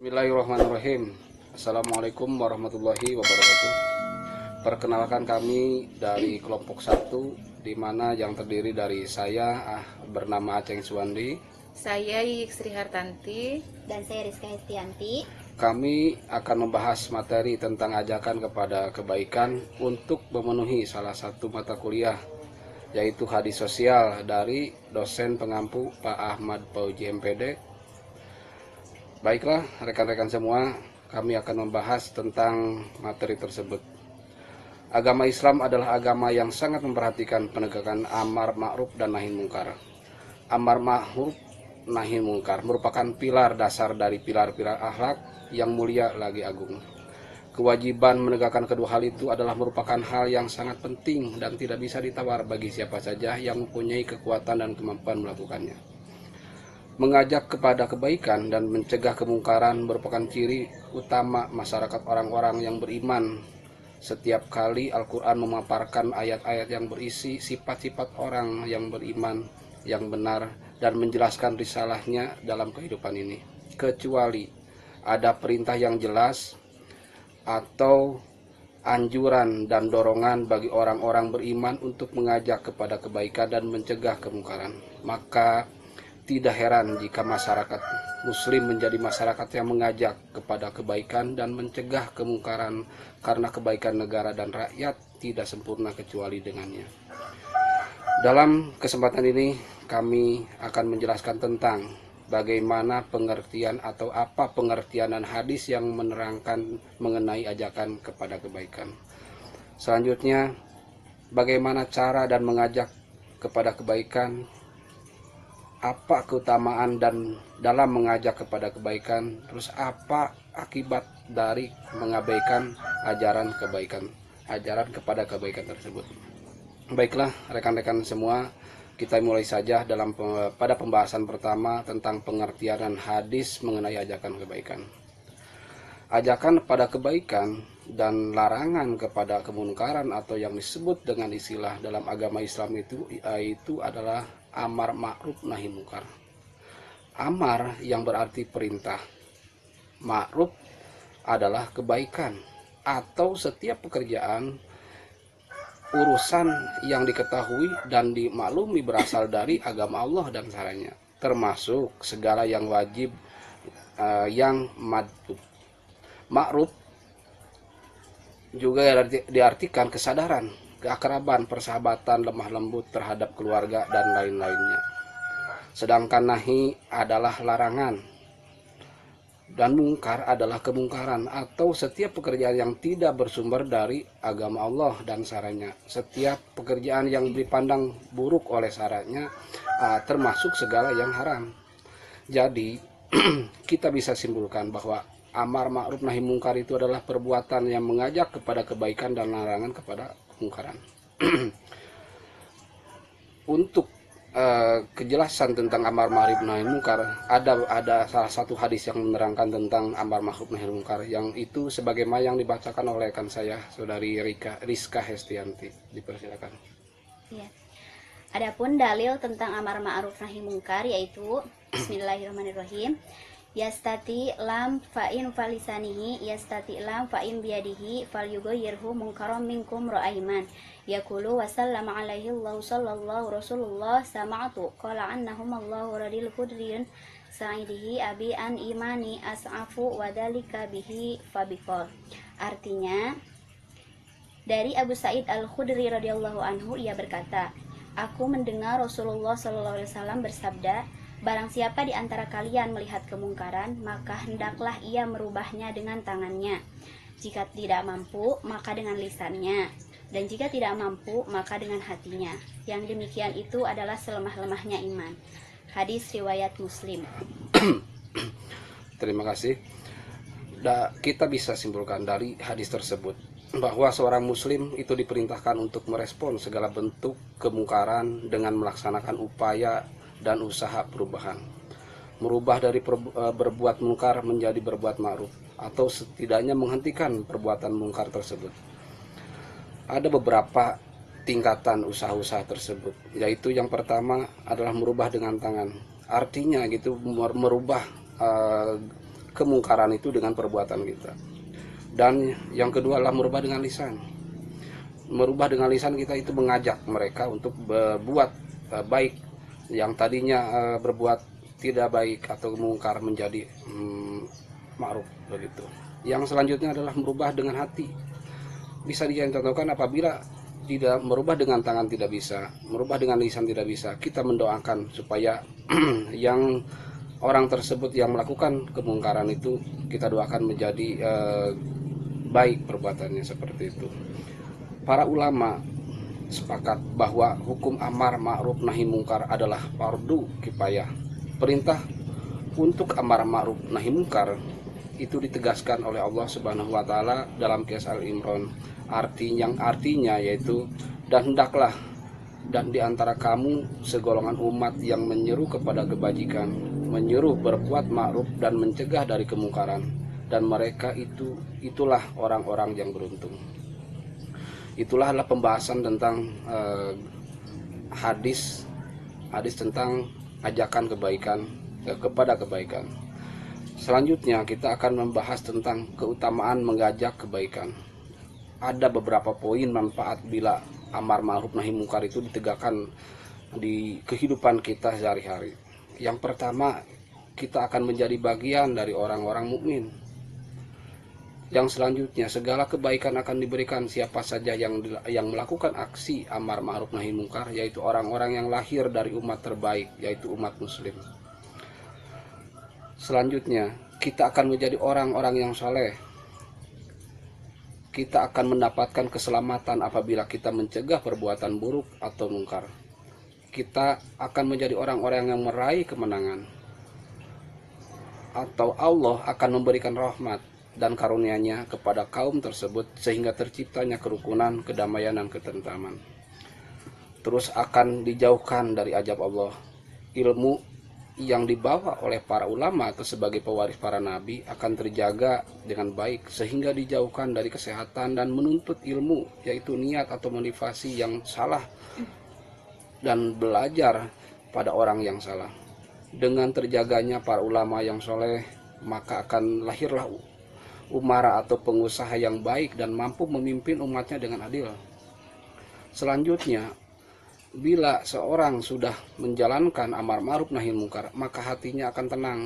Bismillahirrahmanirrahim. Assalamualaikum warahmatullahi wabarakatuh. Perkenalkan kami dari kelompok 1, di mana yang terdiri dari saya bernama Aceng Suwandi. Saya Sri Hartanti. Dan saya Rizka Hestianti. Kami akan membahas materi tentang ajakan kepada kebaikan untuk memenuhi salah satu mata kuliah, yaitu hadis sosial dari dosen pengampu Pak Ahmad Fauji MPD. Baiklah rekan-rekan semua, kami akan membahas tentang materi tersebut. Agama Islam adalah agama yang sangat memperhatikan penegakan amar ma'ruf dan nahi mungkar. Amar ma'ruf nahi mungkar merupakan pilar dasar dari pilar-pilar akhlak yang mulia lagi agung. Kewajiban menegakkan kedua hal itu adalah merupakan hal yang sangat penting dan tidak bisa ditawar bagi siapa saja yang mempunyai kekuatan dan kemampuan melakukannya. Mengajak kepada kebaikan dan mencegah kemungkaran merupakan ciri utama masyarakat orang-orang yang beriman. Setiap kali Al-Quran memaparkan ayat-ayat yang berisi sifat-sifat orang yang beriman yang benar dan menjelaskan risalahnya dalam kehidupan ini, kecuali ada perintah yang jelas atau anjuran dan dorongan bagi orang-orang beriman untuk mengajak kepada kebaikan dan mencegah kemungkaran. Maka tidak heran jika masyarakat muslim menjadi masyarakat yang mengajak kepada kebaikan dan mencegah kemungkaran, karena kebaikan negara dan rakyat tidak sempurna kecuali dengannya. Dalam kesempatan ini kami akan menjelaskan tentang bagaimana pengertian atau apa pengertian dan hadis yang menerangkan mengenai ajakan kepada kebaikan. Selanjutnya, bagaimana cara dan mengajak kepada kebaikan, apa keutamaan dan dalam mengajak kepada kebaikan, terus apa akibat dari mengabaikan ajaran kepada kebaikan tersebut. Baiklah rekan-rekan semua, kita mulai saja pada pembahasan pertama tentang pengertian dan hadis mengenai ajakan kebaikan. Ajakan kepada kebaikan dan larangan kepada kemungkaran atau yang disebut dengan istilah dalam agama Islam itu adalah amar ma'ruf nahi mungkar. Amar yang berarti perintah, ma'ruf adalah kebaikan atau setiap pekerjaan urusan yang diketahui dan dimaklumi berasal dari agama Allah dan caranya, termasuk segala yang wajib yang madhub. Ma'ruf juga diartikan kesadaran, keakraban, persahabatan, lemah lembut terhadap keluarga dan lain-lainnya. Sedangkan nahi adalah larangan dan mungkar adalah kemungkaran atau setiap pekerjaan yang tidak bersumber dari agama Allah dan syaranya. Setiap pekerjaan yang dipandang buruk oleh syaranya, termasuk segala yang haram. Jadi kita bisa simpulkan bahwa amar ma'ruf nahi mungkar itu adalah perbuatan yang mengajak kepada kebaikan dan larangan kepada kemungkaran. Untuk kejelasan tentang amar ma'ruf nahi mungkar, ada salah satu hadis yang menerangkan tentang amar ma'ruf nahi mungkar, yang itu sebagaimana yang dibacakan oleh rekan saya, saudari Rizka Hestianti. Dipersilakan. Ya. Adapun dalil tentang amar ma'ruf nahi mungkar yaitu Bismillahirrahmanirrahim. Yastati lam fa'in falisanihi yastati lam fa'in biyadihi falyughayyirhu munkaram minkum ra'ayman yaqulu wa sallama alaihi Allah sallallahu rasulullah sama'tu qala annahum Allahu radil khudrin sa'idihi abi an imani as'afu wa dalika bihi fabiqol. Artinya, dari Abu Sa'id Al-Khudri radhiyallahu anhu, ia berkata, aku mendengar Rasulullah sallallahu alaihi wasallam bersabda, barang siapa di antara kalian melihat kemungkaran, maka hendaklah ia merubahnya dengan tangannya. Jika tidak mampu, maka dengan lisannya. Dan jika tidak mampu, maka dengan hatinya. Yang demikian itu adalah selemah-lemahnya iman. Hadis riwayat Muslim. Terima kasih. Kita bisa simpulkan dari hadis tersebut bahwa seorang muslim itu diperintahkan untuk merespon segala bentuk kemungkaran dengan melaksanakan upaya dan usaha perubahan, merubah dari berbuat mungkar menjadi berbuat ma'ruf, atau setidaknya menghentikan perbuatan mungkar tersebut. Ada beberapa tingkatan usaha-usaha tersebut, yaitu yang pertama adalah merubah dengan tangan. Artinya gitu, merubah kemungkaran itu dengan perbuatan kita. Dan yang kedua adalah merubah dengan lisan. Merubah dengan lisan kita itu mengajak mereka untuk berbuat baik, yang tadinya berbuat tidak baik atau mungkar menjadi ma'ruf begitu. Yang selanjutnya adalah merubah dengan hati. Bisa dicontohkan apabila tidak merubah dengan tangan tidak bisa, merubah dengan lisan tidak bisa, kita mendoakan supaya yang orang tersebut yang melakukan kemungkaran itu kita doakan menjadi baik perbuatannya seperti itu. Para ulama sepakat bahwa hukum amar ma'ruf nahi mungkar adalah fardu kifayah. Perintah untuk amar ma'ruf nahi mungkar itu ditegaskan oleh Allah Subhanahu wa taala dalam Qiyas Al-Imran, artinya yaitu dan hendaklah dan di antara kamu segolongan umat yang menyeru kepada kebajikan, menyuruh berbuat ma'ruf dan mencegah dari kemungkaran, dan mereka itulah orang-orang yang beruntung. Itulah pembahasan tentang hadis tentang ajakan kebaikan kepada kebaikan. Selanjutnya kita akan membahas tentang keutamaan mengajak kebaikan. Ada beberapa poin manfaat bila amar ma'ruf nahi mungkar itu ditegakkan di kehidupan kita sehari-hari. Yang pertama, kita akan menjadi bagian dari orang-orang mukmin. Yang selanjutnya, segala kebaikan akan diberikan siapa saja yang melakukan aksi amar ma'ruf nahi mungkar, yaitu orang-orang yang lahir dari umat terbaik, yaitu umat muslim. Selanjutnya, kita akan menjadi orang-orang yang saleh. Kita akan mendapatkan keselamatan apabila kita mencegah perbuatan buruk atau mungkar. Kita akan menjadi orang-orang yang meraih kemenangan. Atau Allah akan memberikan rahmat dan karunia-Nya kepada kaum tersebut sehingga terciptanya kerukunan, kedamaian, dan ketentraman. Terus akan dijauhkan dari azab Allah. Ilmu yang dibawa oleh para ulama atau sebagai pewaris para nabi akan terjaga dengan baik sehingga dijauhkan dari kesehatan dan menuntut ilmu, yaitu niat atau motivasi yang salah dan belajar pada orang yang salah. Dengan terjaganya para ulama yang soleh, maka akan lahirlah umara atau pengusaha yang baik dan mampu memimpin umatnya dengan adil. Selanjutnya, bila seorang sudah menjalankan amar ma'ruf nahi mungkar, maka hatinya akan tenang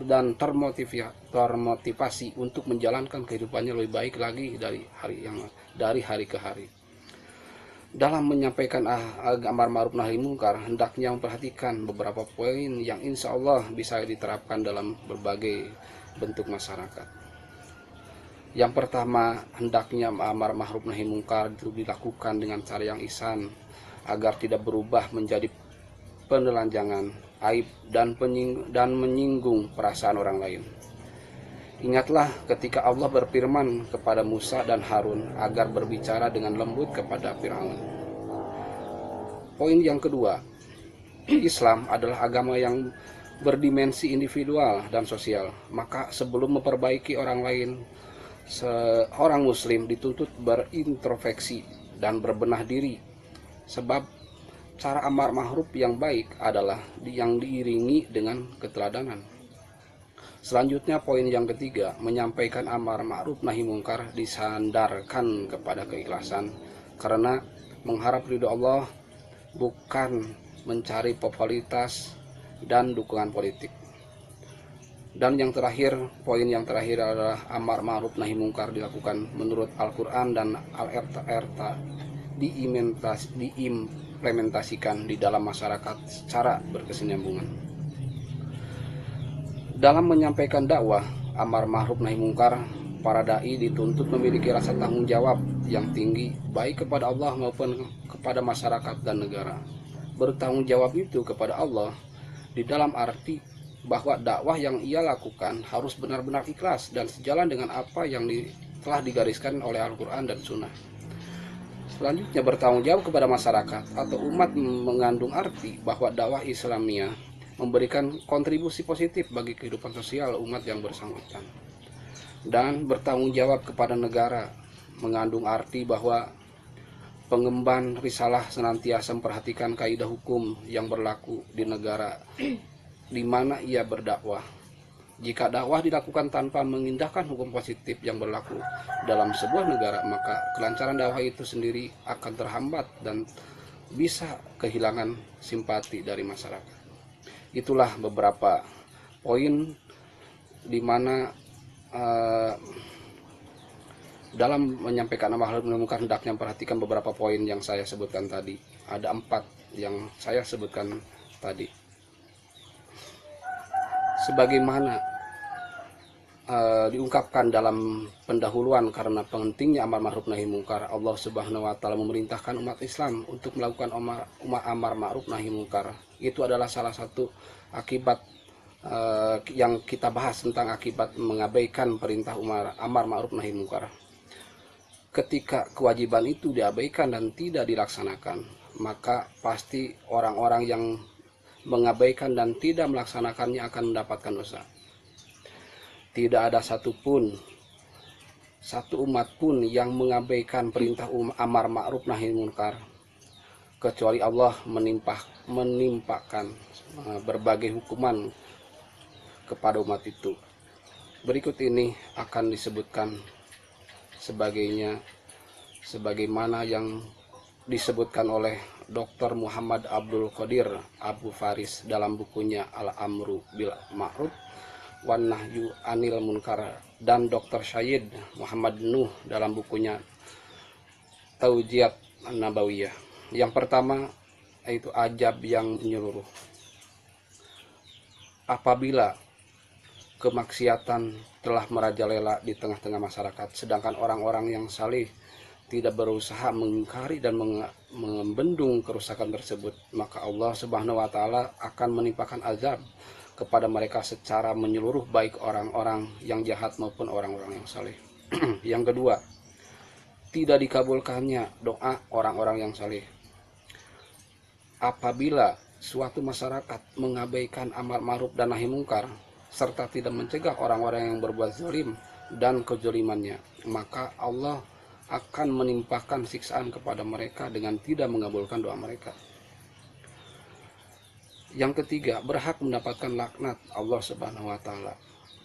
dan termotivasi untuk menjalankan kehidupannya lebih baik lagi dari hari ke hari. Dalam menyampaikan amar ma'ruf nahi mungkar, hendaknya memperhatikan beberapa poin yang insya Allah bisa diterapkan dalam berbagai bentuk masyarakat. Yang pertama, hendaknya amar ma'ruf nahi mungkar itu dilakukan dengan cara yang ihsan, agar tidak berubah menjadi penelanjangan, aib, dan menyinggung perasaan orang lain. Ingatlah ketika Allah berfirman kepada Musa dan Harun agar berbicara dengan lembut kepada Firaun. Poin yang kedua, Islam adalah agama yang berdimensi individual dan sosial. Maka sebelum memperbaiki orang lain, seorang muslim dituntut berintrospeksi dan berbenah diri. Sebab cara amar ma'ruf yang baik adalah yang diiringi dengan keteladanan. Selanjutnya poin yang ketiga, menyampaikan amar ma'ruf nahi mungkar disandarkan kepada keikhlasan, karena mengharap ridho Allah, bukan mencari popularitas dan dukungan politik. Dan yang terakhir, poin yang terakhir adalah amar ma'ruf nahi mungkar dilakukan menurut Al-Quran dan Al-Irta diimplementasikan di dalam masyarakat secara berkesinambungan. Dalam menyampaikan dakwah amar ma'ruf nahi mungkar, para dai dituntut memiliki rasa tanggung jawab yang tinggi baik kepada Allah maupun kepada masyarakat dan negara. Bertanggung jawab itu kepada Allah di dalam arti bahwa dakwah yang ia lakukan harus benar-benar ikhlas dan sejalan dengan apa yang telah digariskan oleh Al-Quran dan Sunnah. Selanjutnya, bertanggung jawab kepada masyarakat atau umat mengandung arti bahwa dakwah Islamiyah memberikan kontribusi positif bagi kehidupan sosial umat yang bersangkutan. Dan bertanggung jawab kepada negara mengandung arti bahwa pengemban risalah senantiasa memperhatikan kaidah hukum yang berlaku di negara di mana ia berdakwah, Jika dakwah dilakukan tanpa mengindahkan hukum positif yang berlaku dalam sebuah negara, maka kelancaran dakwah itu sendiri akan terhambat dan bisa kehilangan simpati dari masyarakat. Itulah beberapa poin di mana dalam menyampaikan amal ma'ruf nahi munkar hendaknya memperhatikan beberapa poin yang saya sebutkan tadi. Ada 4 yang saya sebutkan tadi. Sebagaimana diungkapkan dalam pendahuluan, karena pentingnya amar ma'ruf nahi munkar, Allah Subhanahu wa taala memerintahkan umat Islam untuk melakukan amar ma'ruf nahi munkar. Itu adalah salah satu akibat yang kita bahas tentang akibat mengabaikan perintah amar ma'ruf nahi munkar. Ketika kewajiban itu diabaikan dan tidak dilaksanakan, maka pasti orang-orang yang mengabaikan dan tidak melaksanakannya akan mendapatkan dosa. Tidak ada satu umat pun yang mengabaikan perintah amar ma'ruf nahi munkar, kecuali Allah menimpakan berbagai hukuman kepada umat itu. Berikut ini akan disebutkan sebagaimana yang disebutkan oleh Dr. Muhammad Abdul Qadir Abu Faris dalam bukunya Al-Amru bil Ma'ruf wan Nahyu Anil Munkar, dan Dr. Syed Muhammad Nuh dalam bukunya Taujiat Nabawiyah. Yang pertama yaitu ajab yang menyeluruh. Apabila kemaksiatan telah merajalela di tengah-tengah masyarakat, sedangkan orang-orang yang saleh tidak berusaha mengingkari dan membendung kerusakan tersebut, maka Allah Subhanahu wa taala akan menimpakan azab kepada mereka secara menyeluruh, baik orang-orang yang jahat maupun orang-orang yang saleh. Yang kedua, tidak dikabulkannya doa orang-orang yang saleh. Apabila suatu masyarakat mengabaikan amar ma'ruf dan nahi munkar serta tidak mencegah orang-orang yang berbuat zalim dan kezalimannya, maka Allah akan menimpakan siksaan kepada mereka dengan tidak mengabulkan doa mereka. Yang ketiga, berhak mendapatkan laknat Allah Subhanahu wa taala,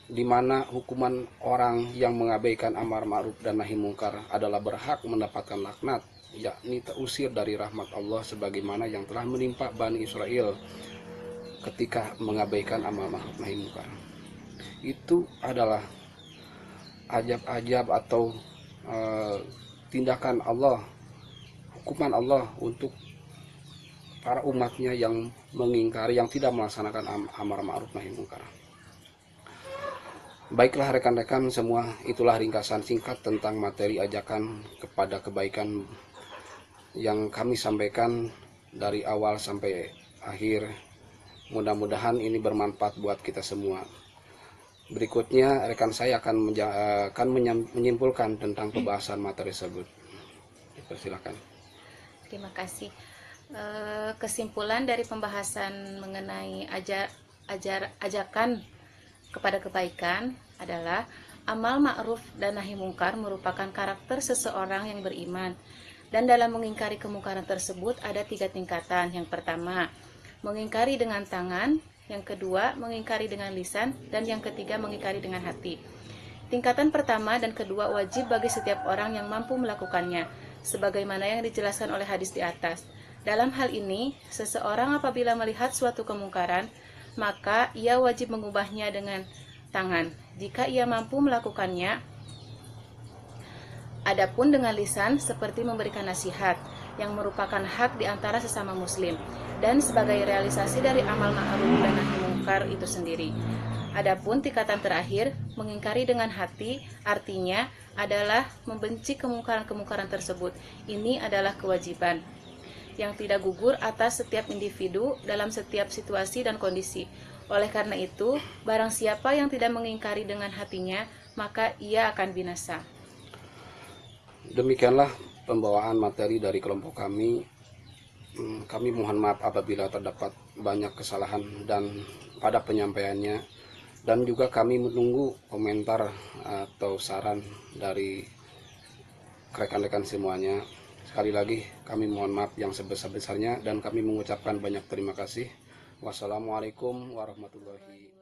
di mana hukuman orang yang mengabaikan amar ma'ruf dan nahi munkar adalah berhak mendapatkan laknat, yakni terusir dari rahmat Allah sebagaimana yang telah menimpa Bani Israel ketika mengabaikan amar ma'ruf nahi munkar. Itu adalah ajab-ajab atau tindakan Allah, hukuman Allah untuk para umatnya yang mengingkari, yang tidak melaksanakan amar ma'ruf nahi munkar. Baiklah rekan-rekan semua, itulah ringkasan singkat tentang materi ajakan kepada kebaikan yang kami sampaikan dari awal sampai akhir. Mudah-mudahan ini bermanfaat buat kita semua. Berikutnya rekan saya akan menyimpulkan tentang pembahasan materi tersebut. Persilakan. Terima kasih. Kesimpulan dari pembahasan mengenai ajakan kepada kebaikan adalah amal ma'ruf dan nahi munkar merupakan karakter seseorang yang beriman, dan dalam mengingkari kemungkaran tersebut ada 3 tingkatan. Yang pertama, mengingkari dengan tangan, yang kedua mengingkari dengan lisan, dan yang ketiga mengingkari dengan hati. Tingkatan pertama dan kedua wajib bagi setiap orang yang mampu melakukannya, sebagaimana yang dijelaskan oleh hadis di atas. Dalam hal ini, seseorang apabila melihat suatu kemungkaran, maka ia wajib mengubahnya dengan tangan, jika ia mampu melakukannya. Adapun dengan lisan, seperti memberikan nasihat, yang merupakan hak di antara sesama muslim, dan sebagai realisasi dari amal ma'ruf dan nahi munkar itu sendiri. Adapun tingkatan terakhir, mengingkari dengan hati, artinya adalah membenci kemungkaran-kemungkaran tersebut. Ini adalah kewajiban yang tidak gugur atas setiap individu dalam setiap situasi dan kondisi. Oleh karena itu, barang siapa yang tidak mengingkari dengan hatinya, maka ia akan binasa. Demikianlah pembawaan materi dari kelompok kami. Kami mohon maaf apabila terdapat banyak kesalahan dan pada penyampaiannya, dan juga kami menunggu komentar atau saran dari rekan-rekan semuanya. Sekali lagi kami mohon maaf yang sebesar-besarnya dan kami mengucapkan banyak terima kasih. Wassalamualaikum warahmatullahi wabarakatuh.